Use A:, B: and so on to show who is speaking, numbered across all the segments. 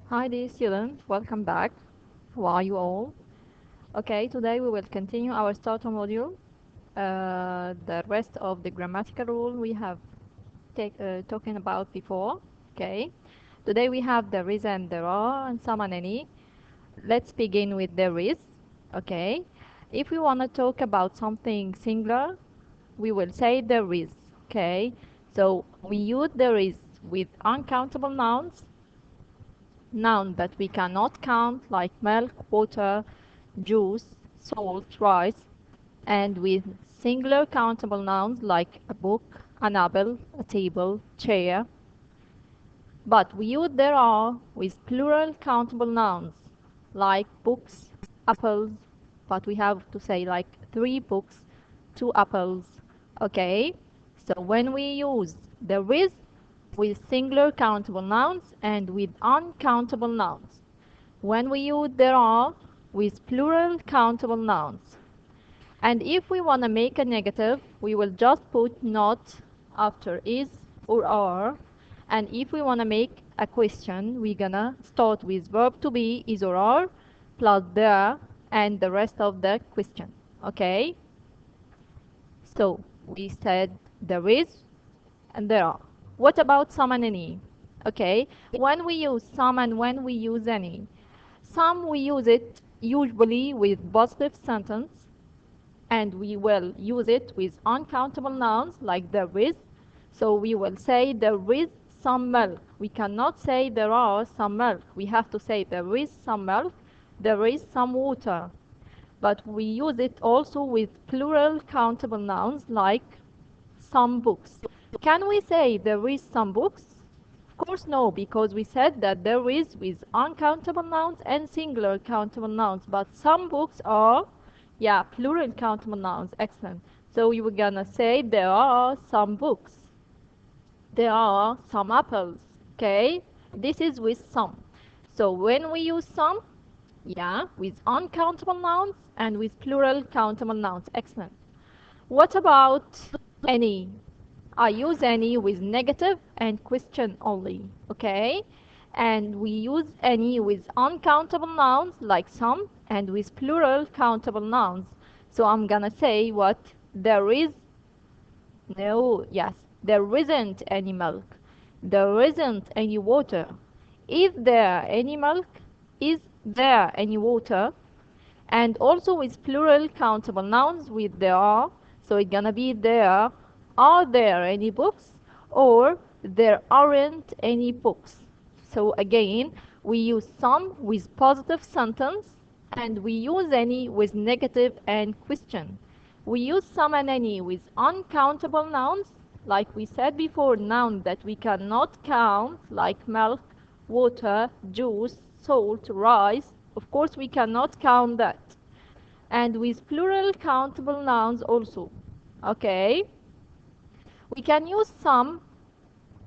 A: Hi dear students, welcome back. How are you all? Okay, today we will continue our starter module. The rest of the grammatical rule we have talking about before. Okay, today we have there is and there are and some and any. Let's begin with there is. Okay, if we want to talk about something singular, we will say there is. Okay, so we use there is with uncountable nouns, noun that we cannot count, like milk, water, juice, salt, rice, and with singular countable nouns like a book, an apple, a table, chair. But we use there are with plural countable nouns like books, apples, but we have to say like 3 books, 2 apples. Okay? So when we use there is with singular countable nouns and with uncountable nouns. When we use there are with plural countable nouns. And if we want to make a negative, we will just put not after is or are. And if we want to make a question, we're gonna start with verb to be, is or are, plus the and the rest of the question. Okay? So we said there is and there are. What about some and any? Okay? When we use some and when we use any. Some we use it usually with positive sentence, and we will use it with uncountable nouns like there is. So we will say there is some milk. We cannot say there are some milk. We have to say there is some milk, there is some water. But we use it also with plural countable nouns like some books. Can we say there is some books? Of course no, because we said that there is with uncountable nouns and singular countable nouns, but some books are, yeah, plural countable nouns. Excellent. So we were gonna say there are some books. There are some apples. Okay? This is with some. So when we use some, yeah, with uncountable nouns and with plural countable nouns. Excellent. What about any? I use any with negative and question only, okay? And we use any with uncountable nouns like some and with plural countable nouns. So I'm gonna say what there is no, yes, there isn't any milk. There isn't any water. Is there any milk? Is there any water? And also with plural countable nouns with there are. So it's gonna be there are there any books or there aren't any books. So again, we use some with positive sentence and we use any with negative and question. We use some and any with uncountable nouns, like we said before, nouns that we cannot count, like milk, water, juice, salt, rice. Of course, we cannot count that. And with plural countable nouns also. Okay? We can use some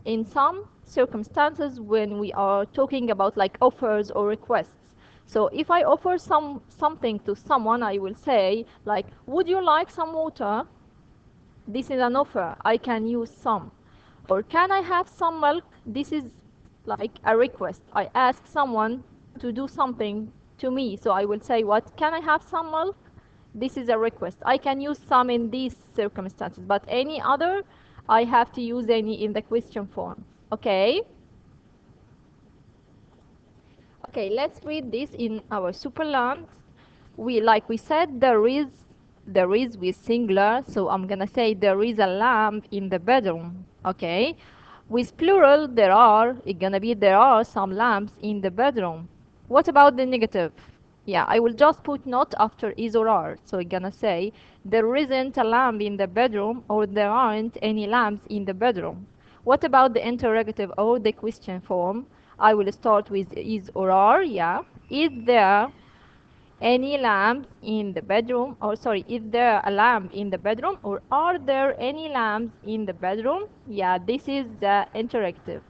A: in some circumstances when we are talking about like offers or requests. So if I offer something to someone, I will say like, would you like some water? This is an offer. I can use some. Or can I have some milk? This is like a request. I ask someone to do something to me. So I will say what? Can I have some milk? This is a request. I can use some in these circumstances, but any other, I have to use any in the question form. Okay? Okay, let's read this in our superlams. Like we said, there is with singular, so I'm gonna say there is a lamp in the bedroom. Okay? With plural, it's gonna be there are some lamps in the bedroom. What about the negative? Yeah, I will just put not after is or are. So I'm gonna say there isn't a lamp in the bedroom or there aren't any lamps in the bedroom. What about the interrogative or the question form? I will start with is or are. Yeah. Is there any lamps in the bedroom? Or sorry, is there a lamp in the bedroom or are there any lamps in the bedroom? Yeah, this is the interrogative.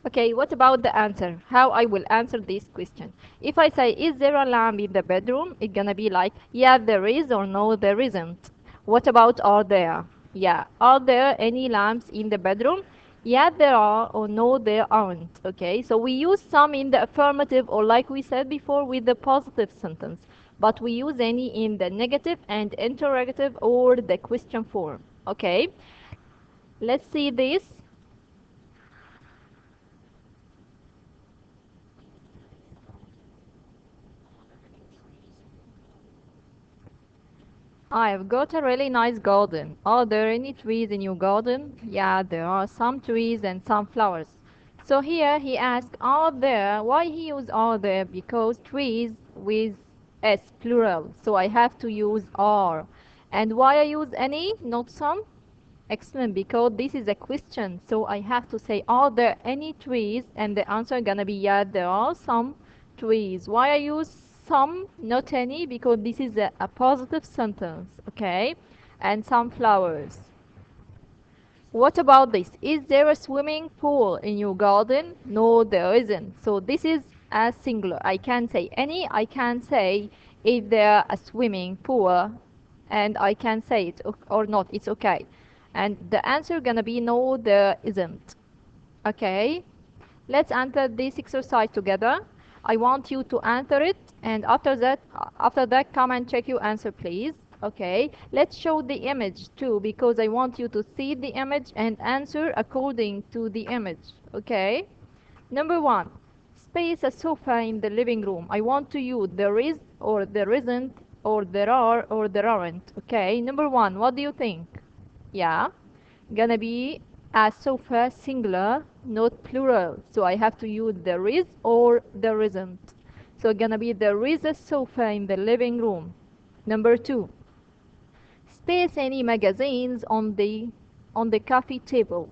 A: Okay, what about the answer? How I will answer this question? If I say, is there a lamp in the bedroom? It's gonna be like, yeah, there is or no, there isn't. What about are there? Yeah, are there any lamps in the bedroom? Yeah, there are, or no, there aren't. Okay, so we use some in the affirmative, or like we said before, with the positive sentence, but we use any in the negative and interrogative or the question form. Okay, let's see this. I've got a really nice garden. Are there any trees in your garden? Yeah, there are some trees and some flowers. So here he asks, are there? Why he use are there? Because trees with S plural. So I have to use are. And why I use any, not some? Excellent, because this is a question, so I have to say, are there any trees? And the answer gonna be, yeah, there are some trees. Why I use some, not any? Because this is a positive sentence, okay? And some flowers. What about this? Is there a swimming pool in your garden? No, there isn't. So this is a singular. I can say any, I can say is there a swimming pool, and I can say it or not, it's okay. And the answer gonna be no, there isn't. Okay, let's answer this exercise together. I want you to answer it, and after that, come and check your answer, please. Okay, let's show the image too, because I want you to see the image and answer according to the image. Okay, number one, space a sofa in the living room. I want to use there is or there isn't or there are or there aren't. Okay, number one, what do you think? Yeah, gonna be a sofa singular, not plural. So I have to use there is or there isn't. So gonna be there is a sofa in the living room. Number two, space any magazines on the coffee table.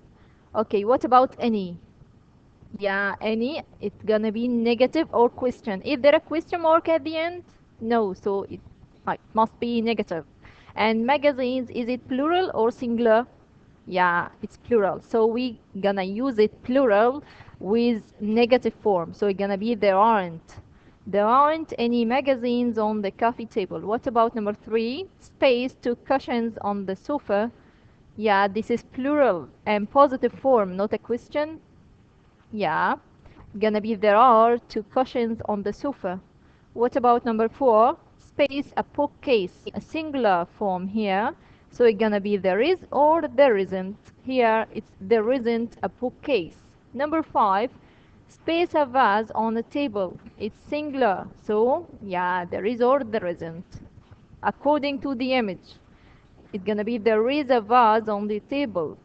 A: Okay, what about any? Yeah, any, it's gonna be negative or question. Is there a question mark at the end? No, so it must be negative. And magazines, is it plural or singular? Yeah, it's plural. So we gonna use it plural with negative form. So it's gonna be there aren't. There aren't any magazines on the coffee table. What about number three? Space two cushions on the sofa. Yeah, this is plural and positive form, not a question. Yeah, gonna be there are two cushions on the sofa. What about number four? Space a bookcase, a singular form here. So it's gonna be there is or there isn't. Here it's there isn't a bookcase. Number five, space a vase on a table. It's singular. So yeah, there is or there isn't. According to the image, it's gonna be there is a vase on the table.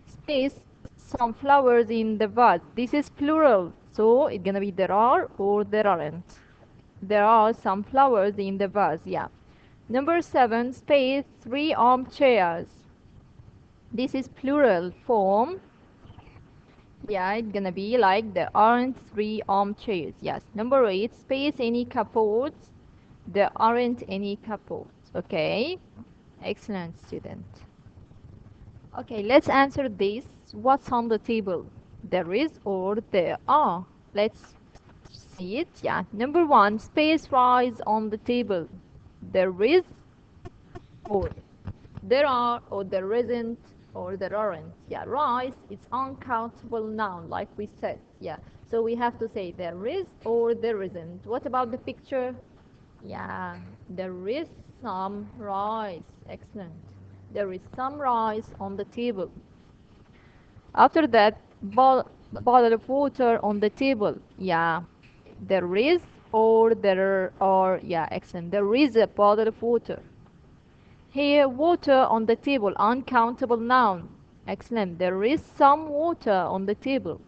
A: Space some flowers in the vase. This is plural, so it's gonna be there are or there aren't. There are some flowers in the vase, yeah. Number seven, space three armchairs. This is plural form. Yeah, it's gonna be like there aren't three armchairs. Yes. Number eight, space any cupboards. There aren't any cupboards. Okay. Excellent, student. Okay, let's answer this. What's on the table? There is or there are. Let's see it. Yeah. Number one, space fries on the table. There is or there are or there isn't or there aren't. Yeah, rice, it's uncountable noun, like we said. Yeah. So we have to say there is or there isn't. What about the picture? Yeah, there is some rice. Excellent. There is some rice on the table. After that, bottle of water on the table. Yeah, there is or there are. Yeah, excellent. There is a bottle of water. Here, water on the table, uncountable noun. Excellent. There is some water on the table.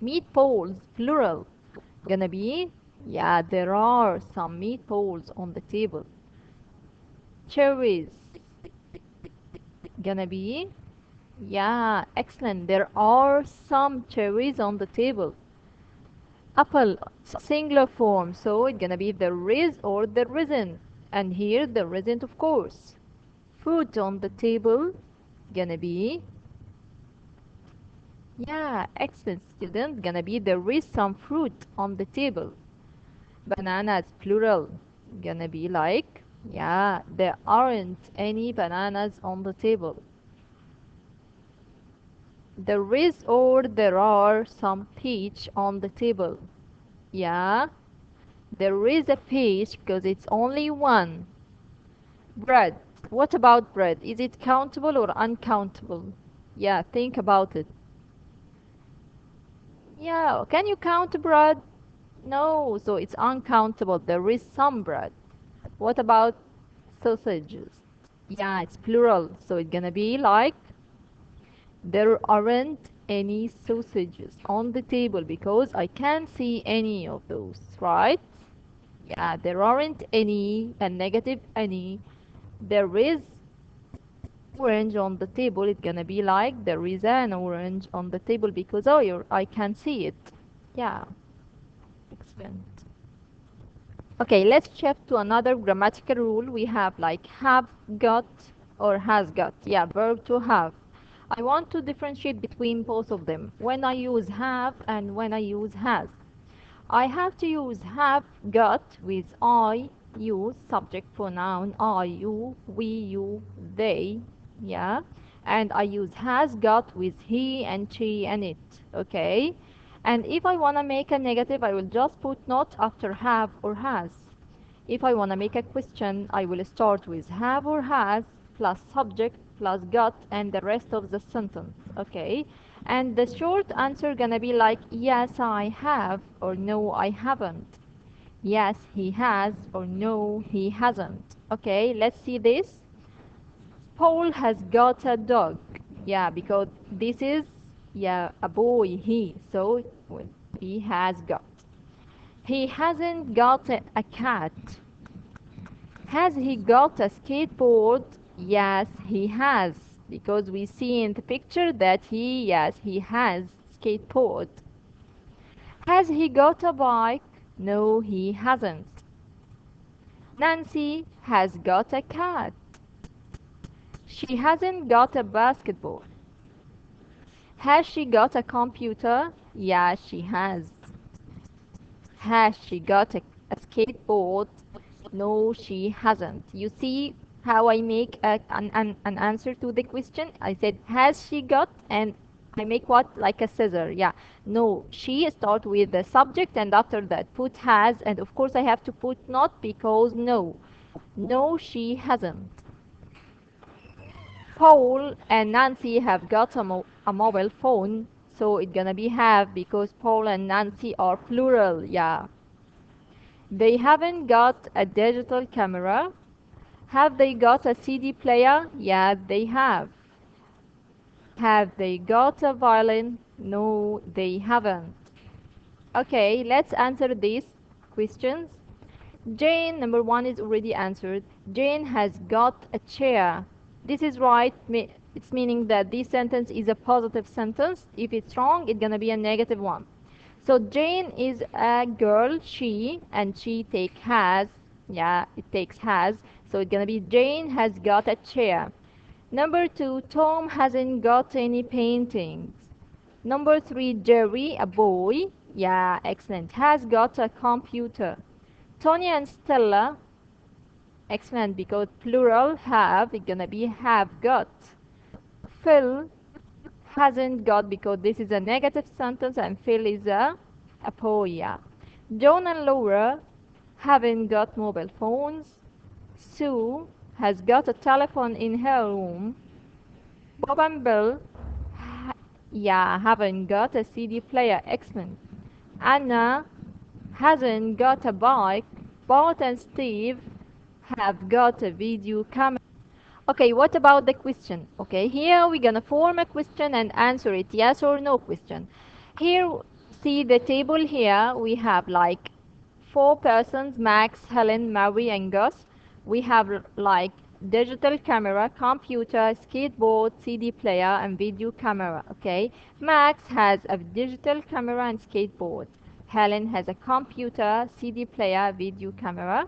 A: Meatballs, plural. Gonna be, yeah, there are some meatballs on the table. Cherries, gonna be, yeah, excellent. There are some cherries on the table. Apple, singular form, so it's gonna be there is or there isn't. And here there isn't, of course. Fruit on the table, gonna be, yeah, excellent, student. Gonna be there is some fruit on the table. Bananas, plural, gonna be like, yeah, there aren't any bananas on the table. There is or there are some peach on the table. Yeah, there is a peach because it's only one. Bread. What about bread? Is it countable or uncountable? Yeah, think about it. Yeah, can you count bread? No, so it's uncountable. There is some bread. What about sausages? Yeah, it's plural, so it's gonna be like there aren't any sausages on the table because I can't see any of those, right? Yeah, there aren't any, a negative any. There is orange on the table. It's gonna be like there is an orange on the table because oh, I can see it. Yeah, excellent. Okay, let's shift to another grammatical rule. We have like have got or has got. Yeah, verb to have. I want to differentiate between both of them when I use have and when I use has. I have to use have got with I, you, subject pronoun, I, you, we, you, they, yeah. And I use has got with he and she and it, okay? And if I want to make a negative, I will just put not after have or has. If I want to make a question, I will start with have or has plus subject plus got and the rest of the sentence, okay? And the short answer gonna be like yes, I have or no, I haven't. Yes, he has or no, he hasn't. Okay, let's see this. Paul has got a dog. Yeah, because this is yeah a boy he, so he has got. He hasn't got a cat. Has he got a skateboard? Yes, he has. Because we see in the picture that yes, he has skateboard. Has he got a bike? No, he hasn't. Nancy has got a cat. She hasn't got a basketball. Has she got a computer? Yes, she has. Has she got a skateboard? No, she hasn't. You see how I make an answer to the question? I said, has she got? And I make what? Like a scissor. Yeah. No, she start with the subject and after that put has. And of course I have to put not because no. No, she hasn't. Paul and Nancy have got a mobile phone. So it's gonna be have because Paul and Nancy are plural. Yeah. They haven't got a digital camera. Have they got a CD player? Yeah, they have. Have they got a violin? No, they haven't. Okay, let's answer these questions. Jane, number one is already answered. Jane has got a chair. This is right. It's meaning that this sentence is a positive sentence. If it's wrong, it's gonna be a negative one. So Jane is a girl, she, and she take has. Yeah, it takes has. So it's gonna be Jane has got a chair. Number two, Tom hasn't got any paintings. Number three, Jerry, a boy. Yeah, excellent. Has got a computer. Tony and Stella, excellent because plural have, it's gonna be have got. Phil hasn't got because this is a negative sentence and Phil is a boy, yeah. John and Laura haven't got mobile phones. Sue has got a telephone in her room. Bob and Bill, yeah, haven't got a CD player. Excellent. Anna hasn't got a bike. Bart and Steve have got a video camera. Okay, what about the question? Okay, here we're gonna form a question and answer it, yes or no question. Here, see the table here, we have like four persons, Max, Helen, Mary, and Gus. We have like digital camera, computer, skateboard, CD player, and video camera, okay? Max has a digital camera and skateboard. Helen has a computer, CD player, video camera.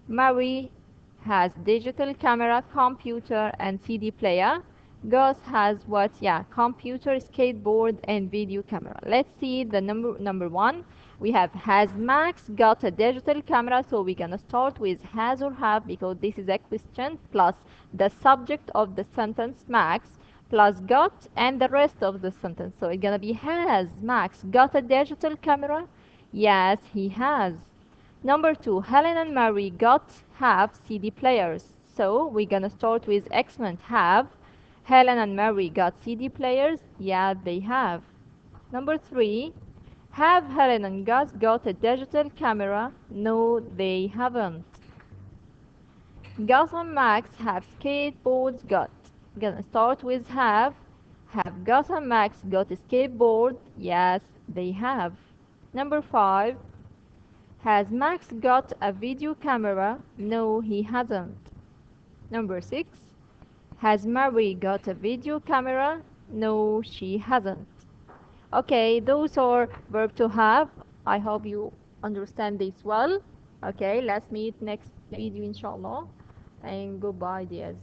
A: Mary has digital camera, computer, and CD player. Gus has what? Yeah, computer, skateboard, and video camera. Let's see the number one. We have has Max got a digital camera? So we're gonna start with has or have because this is a question plus the subject of the sentence Max. plus got and the rest of the sentence. So it's gonna be, has Max got a digital camera? Yes, he has. Number two, Helen and Mary got have CD players. So we're gonna start with excellent have. Helen and Mary got CD players? Yeah, they have. Number three, have Helen and Gus got a digital camera? No, they haven't. Gus and Max have skateboards got. Gonna start with have. Have Gus and Max got a skateboard? Yes, they have. Number five, has Max got a video camera? No, he hasn't. Number six, has Mary got a video camera? No, she hasn't. Okay, those are verb to have. I hope you understand this well. Okay, let's meet next video inshallah. And goodbye, dears.